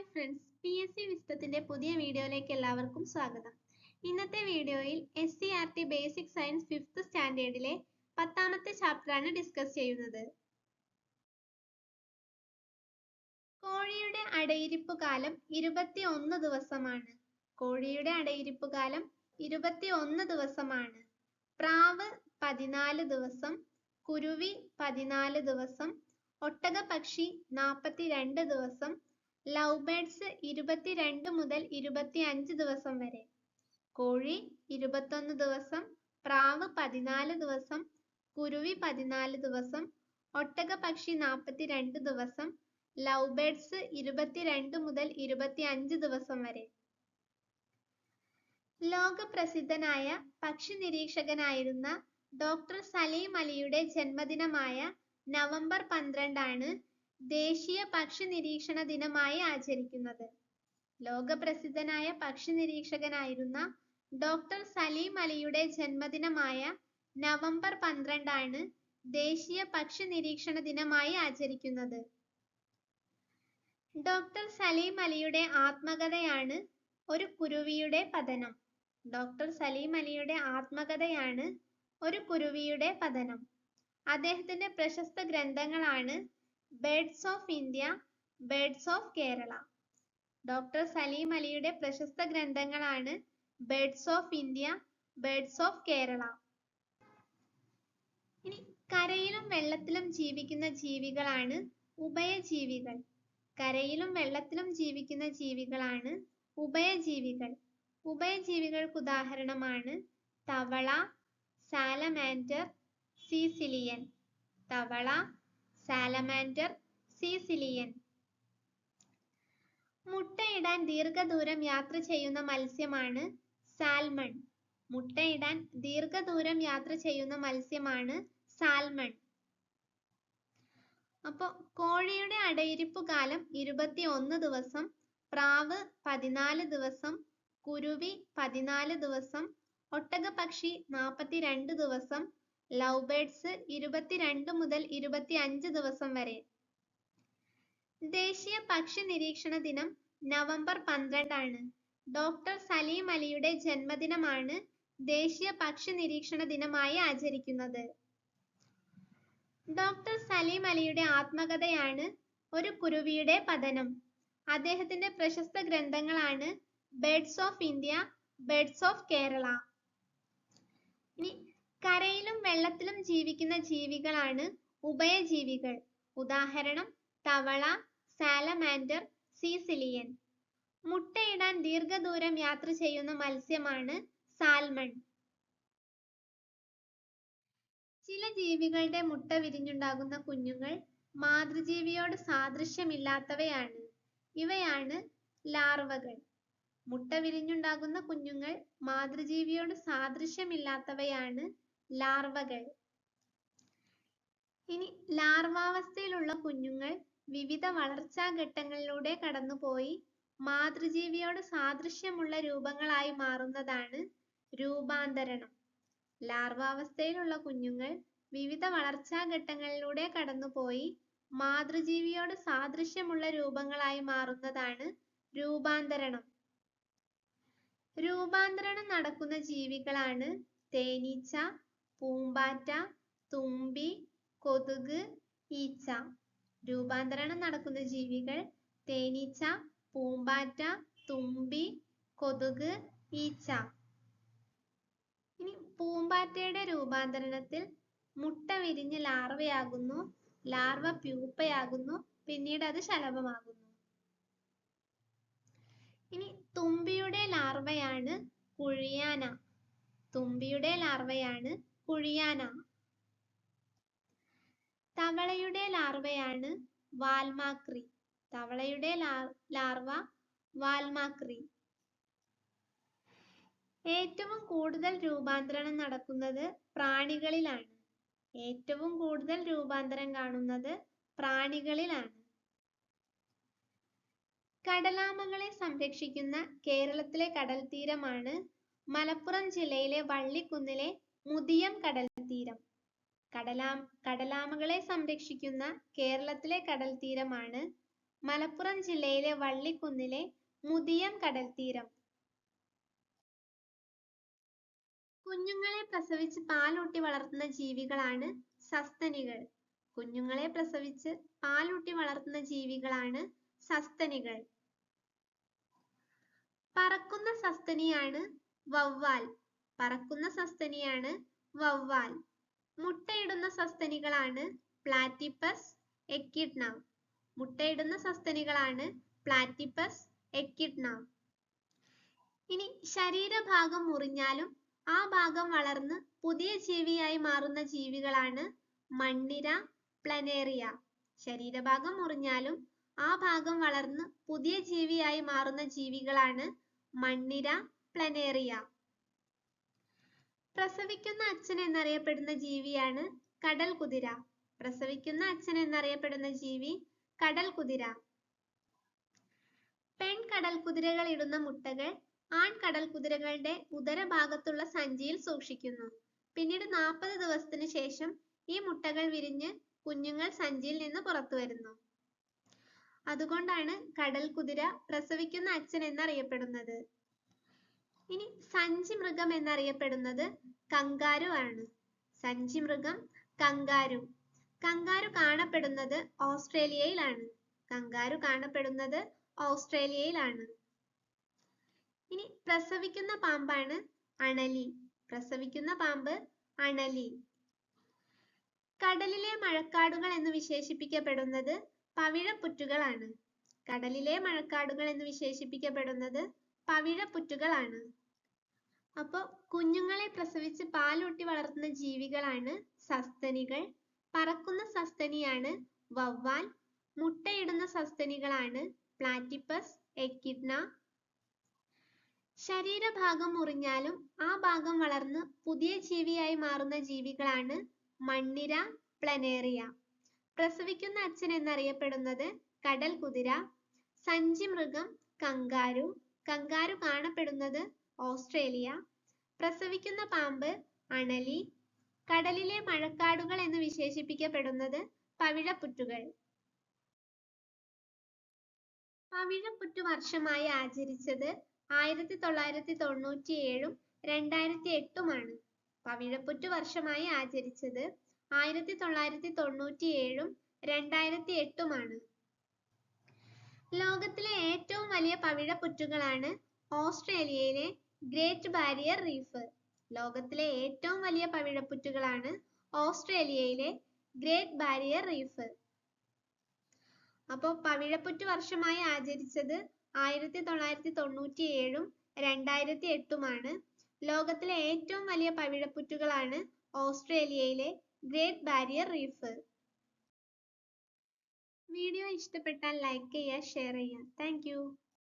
Hi friends, PSC വിസ്തത്തിന്റെ പുതിയ വീഡിയോയിലേക്ക് എല്ലാവർക്കും സ്വാഗതം. ഇന്നത്തെ വീഡിയോയിൽ SCERT ബേസിക് സയൻസ് 5th സ്റ്റാൻഡേർഡിലെ 10ാമത്തെ ചാപ്റ്ററാണ് ഡിസ്കസ് ചെയ്യുന്നത്. കോഴിയുടെ അടയിരിപ്പ് കാലം 21 ദിവസമാണ്. കോഴിയുടെ അടയിരിപ്പ് കാലം 21 ദിവസമാണ്. പ്രാവ് 14 ദിവസം, കുരുവി 14 ദിവസം, ഒട്ടകപ്പക്ഷി 42 ദിവസം, ലവ് ബേർഡ്സ് 22 മുതൽ 25 ദിവസം വരെ. കോഴി 21 ദിവസം, പ്രാവ് 14 ദിവസം, കുരുവി 14 ദിവസം, ഒട്ടകപ്പക്ഷി 42 ദിവസം, ലവ് ബേർഡ്സ് 22 മുതൽ 25 ദിവസം വരെ. ലോകപ്രസിദ്ധനായ പക്ഷി നിരീക്ഷകനായിരുന്ന ഡോക്ടർ സലീം അലിയുടെ ജന്മദിനമായ നവംബർ 12 ആണ് ദേശീയ പക്ഷി നിരീക്ഷണ ദിനമായി ആചരിക്കുന്നത്. ലോകപ്രസിദ്ധനായ പക്ഷി നിരീക്ഷകനായിരുന്ന ഡോക്ടർ സലീം അലിയുടെ ജന്മദിനമായ നവംബർ 12 ആണ് ദേശീയ പക്ഷി നിരീക്ഷണ ദിനമായി ആചരിക്കുന്നത്. ഡോക്ടർ സലീം അലിയുടെ ആത്മകഥയാണ് ഒരു കുരുവിയുടെ പതനം. ഡോക്ടർ സലീം അലിയുടെ ആത്മകഥയാണ് ഒരു കുരുവിയുടെ പതനം. അദ്ദേഹത്തിന്റെ പ്രശസ്ത ഗ്രന്ഥങ്ങളാണ് birds of India, birds of Kerala. Doctor Salim അലിയുടെ പ്രശസ്ത ഗ്രന്ഥങ്ങളാണ് birds of India, birds of Kerala. ഇനി കരയിലും വെള്ളത്തിലും ജീവിക്കുന്ന ജീവികളാണ് ഉഭയജീവികൾ. കരയിലും വെള്ളത്തിലും ജീവിക്കുന്ന ജീവികളാണ് ഉഭയജീവികൾ. ഉഭയജീവികൾക്ക് ഉദാഹരണമാണ് തവള, സാലമാൻഡർ, സീസിലിയൻ. തവള, സാലമാൻഡർ, സീസിലിയൻ. മുട്ടയിടാൻ ദീർഘദൂരം യാത്ര ചെയ്യുന്ന മത്സ്യമാണ് സാൽമൺ. മുട്ടയിടാൻ ദീർഘദൂരം യാത്ര ചെയ്യുന്ന മത്സ്യമാണ് സാൽമൺ. അപ്പോ കോഴിയുടെ അടയിരിപ്പ് കാലം 21 ദിവസം, പ്രാവ് 14 ദിവസം, കുരുവി 14 ദിവസം, ഒട്ടകപ്പക്ഷി 42 ദിവസം, ലവ് ബേർഡ്സ് 22 മുതൽ 25 ദിവസം വരെ. ദേശീയ പക്ഷി നിരീക്ഷണ ദിനം നവംബർ 12 ആണ്. ഡോക്ടർ സലീം അലിയുടെ ജന്മദിനമാണ് ദേശീയ പക്ഷി നിരീക്ഷണ ദിനമായി ആചരിക്കുന്നത്. ഡോക്ടർ സലീം അലിയുടെ ആത്മകഥയാണ് ഒരു കുരുവിയുടെ പതനം. അദ്ദേഹത്തിന്റെ പ്രശസ്ത ഗ്രന്ഥങ്ങളാണ് birds of India, birds of Kerala. ഇനി കരയിലും വെള്ളത്തിലും ജീവിക്കുന്ന ജീവികളാണ് ഉഭയജീവികൾ. ഉദാഹരണം തവള, സാലമാൻഡർ, സീസിലിയൻ. മുട്ടയിടാൻ ദീർഘദൂരം യാത്ര ചെയ്യുന്ന മത്സ്യമാണ് സാൽമൺ. ചില ജീവികളുടെ മുട്ട വിരിഞ്ഞുണ്ടാകുന്ന കുഞ്ഞുങ്ങൾ മാതൃജീവിയോട് സാദൃശ്യമില്ലാത്തവയാണ്. ഇവയാണ് ലാർവകൾ. മുട്ട വിരിഞ്ഞുണ്ടാകുന്ന കുഞ്ഞുങ്ങൾ മാതൃജീവിയോട് സാദൃശ്യമില്ലാത്തവയാണ് ലാർവകൾ. ഇനി ലാർവാവസ്ഥയിലുള്ള കുഞ്ഞുങ്ങൾ വിവിധ വളർച്ചാ ഘട്ടങ്ങളിലൂടെ കടന്നുപോയി മാതൃജീവിയോട് സാദൃശ്യമുള്ള രൂപങ്ങളായി മാറുന്നതാണ് രൂപാന്തരണം. ലാർവാവസ്ഥയിലുള്ള കുഞ്ഞുങ്ങൾ വിവിധ വളർച്ചാ ഘട്ടങ്ങളിലൂടെ കടന്നുപോയി മാതൃജീവിയോട് സാദൃശ്യമുള്ള രൂപങ്ങളായി മാറുന്നതാണ് രൂപാന്തരണം. രൂപാന്തരണം നടക്കുന്ന ജീവികളാണ് തേനീച്ച, പൂമ്പാറ്റ, തുമ്പി, കൊതുക്, ഈച്ച. രൂപാന്തരണം നടക്കുന്ന ജീവികൾ തേനീച്ച, പൂമ്പാറ്റ, തുമ്പി, കൊതുക്, ഈച്ച. ഇനി പൂമ്പാറ്റയുടെ രൂപാന്തരണത്തിൽ മുട്ട വിരിഞ്ഞ് ലാർവയാകുന്നു, ലാർവ പ്യൂപ്പയാകുന്നു, പിന്നീട് അത് ശലഭമാകുന്നു. ഇനി തുമ്പിയുടെ ലാർവയാണ് കുഴിയാന. തുമ്പിയുടെ ലാർവയാണ് കുഴിയാന. തവളയുടെ ലാർവയാണ് വാൽമാക്രി. തവളയുടെ ലാർവ വാൽമാക്രി. ഏറ്റവും കൂടുതൽ രൂപാന്തരണം നടക്കുന്നത് പ്രാണികളിലാണ്. ഏറ്റവും കൂടുതൽ രൂപാന്തരം കാണുന്നത് പ്രാണികളിലാണ്. കടലാമകളെ സംരക്ഷിക്കുന്ന കേരളത്തിലെ കടൽത്തീരമാണ് മലപ്പുറം ജില്ലയിലെ വള്ളിക്കുന്നിലെ മുതിയം കടൽത്തീരം. കടലാമകളെ സംരക്ഷിക്കുന്ന കേരളത്തിലെ കടൽത്തീരമാണ് മലപ്പുറം ജില്ലയിലെ വള്ളിക്കുന്നിലെ മുതിയം കടൽത്തീരം. കുഞ്ഞുങ്ങളെ പ്രസവിച്ച് പാലൂട്ടി വളർത്തുന്ന ജീവികളാണ് സസ്തനികൾ. കുഞ്ഞുങ്ങളെ പ്രസവിച്ച് പാലൂട്ടി വളർത്തുന്ന ജീവികളാണ് സസ്തനികൾ. പറക്കുന്ന സസ്തനിയാണ് വവ്വാൽ. പറക്കുന്ന സസ്തനിയാണ് വവ്വാൽ. മുട്ടയിടുന്ന സസ്തനികളാണ് പ്ലാറ്റിപ്പസ്, എക്കിഡ്ന. മുട്ടയിടുന്ന സസ്തനികളാണ് പ്ലാറ്റിപ്പസ്, എക്കിഡ്ന. ഇനി ശരീരഭാഗം മുറിഞ്ഞാലും ആ ഭാഗം വളർന്ന് പുതിയ ജീവിയായി മാറുന്ന ജീവികളാണ് മണ്ണിര, പ്ലനേറിയ. ശരീരഭാഗം മുറിഞ്ഞാലും ആ ഭാഗം വളർന്ന് പുതിയ ജീവിയായി മാറുന്ന ജീവികളാണ് മണ്ണിര, പ്ലനേറിയ. പ്രസവിക്കുന്ന അച്ഛൻ എന്നറിയപ്പെടുന്ന ജീവിയാണ് കടൽ കുതിര. പ്രസവിക്കുന്ന അച്ഛൻ എന്നറിയപ്പെടുന്ന ജീവി കടൽ കുതിര. പെൺകടൽ കുതിരകൾ ഇടുന്ന മുട്ടകൾ ആൺകടൽ കുതിരകളുടെ ഉദരഭാഗത്തുള്ള സഞ്ചിയിൽ സൂക്ഷിക്കുന്നു. പിന്നീട് 40 ദിവസത്തിന് ശേഷം ഈ മുട്ടകൾ വിരിഞ്ഞ് കുഞ്ഞുങ്ങൾ സഞ്ചിയിൽ നിന്ന് പുറത്തു വരുന്നു. അതുകൊണ്ടാണ് കടൽ കുതിര പ്രസവിക്കുന്ന അച്ഛൻ എന്നറിയപ്പെടുന്നത്. ഇനി സഞ്ചി മൃഗം എന്നറിയപ്പെടുന്നത് കങ്കാരു ആണ്. സഞ്ചി മൃഗം കങ്കാരു. കങ്കാരു കാണപ്പെടുന്നത് ഓസ്ട്രേലിയയിലാണ്. കങ്കാരു കാണപ്പെടുന്നത് ഓസ്ട്രേലിയയിലാണ്. ഇനി പ്രസവിക്കുന്ന പാമ്പാണ് അണലി. പ്രസവിക്കുന്ന പാമ്പ് അണലി. കടലിലെ മഴക്കാടുകൾ എന്ന് വിശേഷിപ്പിക്കപ്പെടുന്നത് പവിഴപ്പുറ്റുകളാണ്. കടലിലെ മഴക്കാടുകൾ എന്ന് വിശേഷിപ്പിക്കപ്പെടുന്നത് പവിഴപ്പുറ്റുകളാണ്. അപ്പോൾ കുഞ്ഞുങ്ങളെ പ്രസവിച്ച് പാലൂട്ടി വളർത്തുന്ന ജീവികളാണ് സസ്തനികൾ. പറക്കുന്ന സസ്തനിയാണ് വവ്വാൽ. മുട്ടയിടുന്ന സസ്തനികളാണ് പ്ലാറ്റിപ്പസ്, എക്കിഡ്ന. ശരീരഭാഗം മുറിഞ്ഞാലും ആ ഭാഗം വളർന്ന് പുതിയ ജീവിയായി മാറുന്ന ജീവികളാണ് മണ്ണിര, പ്ലനേറിയ. പ്രസവിക്കുന്ന അച്ഛൻ എന്നറിയപ്പെടുന്നത് കടൽ കുതിര. സഞ്ചി മൃഗം കങ്കാരു. കങ്കാരു കാണപ്പെടുന്നത് ഓസ്ട്രേലിയ. പ്രസവിക്കുന്ന പാമ്പ് അണലി. കടലിലെ മഴക്കാടുകൾ എന്ന് വിശേഷിപ്പിക്കപ്പെടുന്നത് പവിഴപ്പുറ്റുകൾ. പവിഴപ്പുറ്റു വർഷമായി ആചരിച്ചത് 1997 2008 പവിഴപ്പുറ്റു വർഷമായി ആചരിച്ചത് 1997 2008 ലോകത്തിലെ ഏറ്റവും വലിയ പവിഴപ്പുറ്റുകളാണ് ഓസ്ട്രേലിയയിലെ ഗ്രേറ്റ് ബാരിയർ റീഫ്. ലോകത്തിലെ ഏറ്റവും വലിയ പവിഴപ്പുറ്റുകളാണ് ഓസ്ട്രേലിയയിലെ ഗ്രേറ്റ് ബാരിയർ റീഫ്. അപ്പോൾ പവിഴപ്പുറ്റു വർഷമായി ആചരിച്ചത് 1997 2008 ലോകത്തിലെ ഏറ്റവും വലിയ പവിഴപ്പുറ്റുകളാണ് ഓസ്ട്രേലിയയിലെ ഗ്രേറ്റ് ബാരിയർ റീഫ്. വീഡിയോ ഇഷ്ടപ്പെട്ടാൽ ലൈക്ക് ചെയ്യുക, ഷെയർ ചെയ്യുക. Thank you.